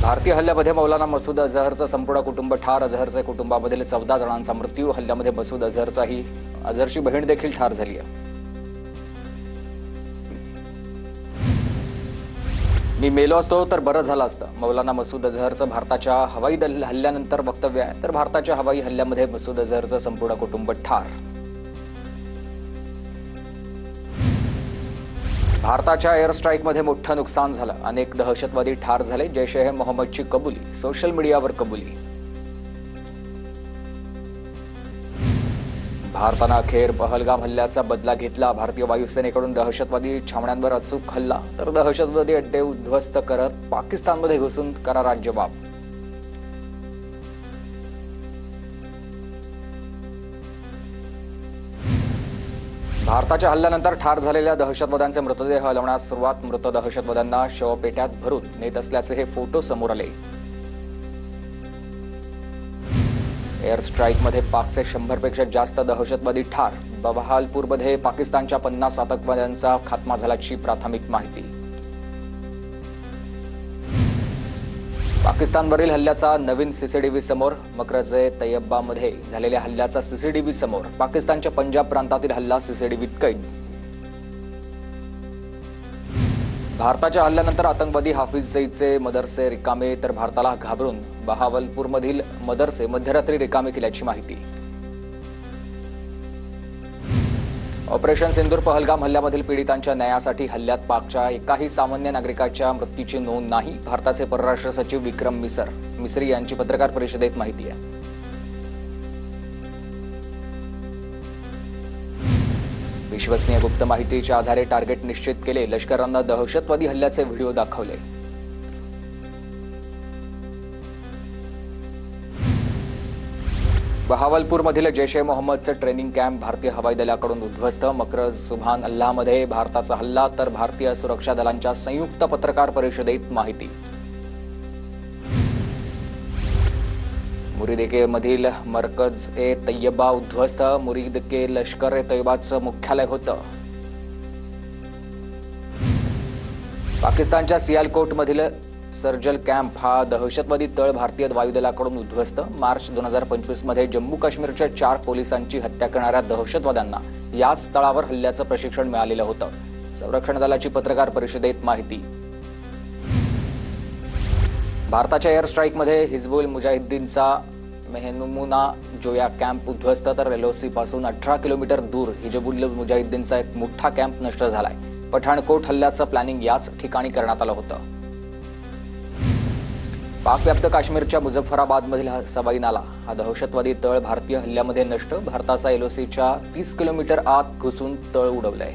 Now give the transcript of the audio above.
भारतीय हल्ल्यामध्ये मौलाना मसूद अझहरचं संपूर्ण कुटुंब ठार. अझहरच्या कुटुंबामधील 14 जणांचा मृत्यू. हल्ल्यामध्ये मसूद अझहरची बहीण देखील ठार झाली आहे. मी मेलो असतो तर बरं झालं असतं. मौलाना मसूद अझहरचं भारताच्या हवाई हल्ल्यानंतर वक्तव्य आहे. तर भारताच्या हवाई हल्ल्यामध्ये मसूद अझहरचं संपूर्ण कुटुंब ठार. भारताच्या एअर स्ट्राईकमध्ये मोठं नुकसान झालं. अनेक दहशतवादी ठार झाले. जैश-ए मोहम्मदची कबुली. सोशल मीडियावर कबुली. भारतानं अखेर पहलगाम हल्ल्याचा बदला घेतला. भारतीय वायुसेनेकडून दहशतवादी छावण्यांवर अचूक हल्ला. तर दहशतवादी अड्डे उद्ध्वस्त करत पाकिस्तानमध्ये घुसून करारा जवाब. भारताच्या हल्ल्यानंतर ठार झालेल्या दहशतवाद्यांचे मृतदेह हलवण्यास सुरुवात. मृत दहशतवाद्यांना शवपेट्यात भरून नेत असल्याचे हे फोटो समोर आले. एअर स्ट्राईकमध्ये पाकचे 100 पेक्षा जास्त दहशतवादी ठार. बहावलपूरमध्ये पाकिस्तानच्या 50 आतंकवाद्यांचा खात्मा झाल्याची प्राथमिक माहिती. पाकिस्तानवरील हल्ल्याचा नवीन सीसीटीव्ही समोर. मक्रजे तैयबामध्ये झालेल्या हल्ल्याचा सीसीटीव्ही समोर. पाकिस्तानच्या पंजाब प्रांतातील हल्ला सीसीटीव्हीत कैद. भारताच्या हल्ल्यानंतर आतंकवादी हाफिज सईदचे मदरसे रिकामे. तर भारताला घाबरून बहावलपूरमधील मदरसे मध्यरात्री रिकामे केल्याची माहिती. ऑपरेशन सिंदूर पहलगाम हल्ल्यामधील पीडितांच्या न्यायासाठी हल्ल्यात पाकच्या एकाही सामान्य नागरिकाच्या मृत्यूची नोंद नाही. भारताचे परराष्ट्र सचिव विक्रम मिसरी यांची पत्रकार परिषदेत माहिती आहे. विश्वसनीय गुप्त माहितीच्या आधारे टार्गेट निश्चित केले. लष्करानं दहशतवादी हल्ल्याचे व्हिडिओ दाखवले. बहावलपूरमधील जैश-ए मोहम्मदचे ट्रेनिंग कॅम्प भारतीय हवाई दलाकडून उद्ध्वस्त. मक्रज सुभान अल्लाहमध्ये भारताचा हल्ला. तर भारतीय सुरक्षा दलांच्या संयुक्त पत्रकार परिषदेत माहिती. मुरीद-ए-मधील मरकज-ए-तैयबा उद्ध्वस्त. मुरीद-ए लष्कर-ए-तैयबाचं मुख्यालय होतं. पाकिस्तानच्या सियालकोटमधील सर्जल कॅम्प हा दहशतवादी तळ भारतीय वायुदलाकडून उद्ध्वस्त. मार्च 2025 मध्ये जम्मू काश्मीरच्या 4 पोलिसांची हत्या करणाऱ्या दहशतवाद्यांना याच तळावर हल्ल्याचं प्रशिक्षण मिळालेलं होतं. संरक्षण दलाची पत्रकार परिषदेत माहिती. भारताच्या एअर स्ट्राईकमध्ये हिजबुल मुजाहिद्दीनचा मेहनुमुना जोया कॅम्प उद्ध्वस्त. तर एलओसी पासून 18 किलोमीटर दूर हिजबुल मुजाहिद्दीनचा एक मोठा कॅम्प नष्ट झालाय. पठाणकोट हल्ल्याचं प्लॅनिंग याच ठिकाणी करण्यात आलं होतं. पाकव्याप्त काश्मीरच्या मुझफ्फराबादमधील सवाई नाला हा दहशतवादी तळ भारतीय हल्ल्यामध्ये नष्ट. भारताचा एलओसीच्या 30 किलोमीटर आत घुसून तळ उडवलंय.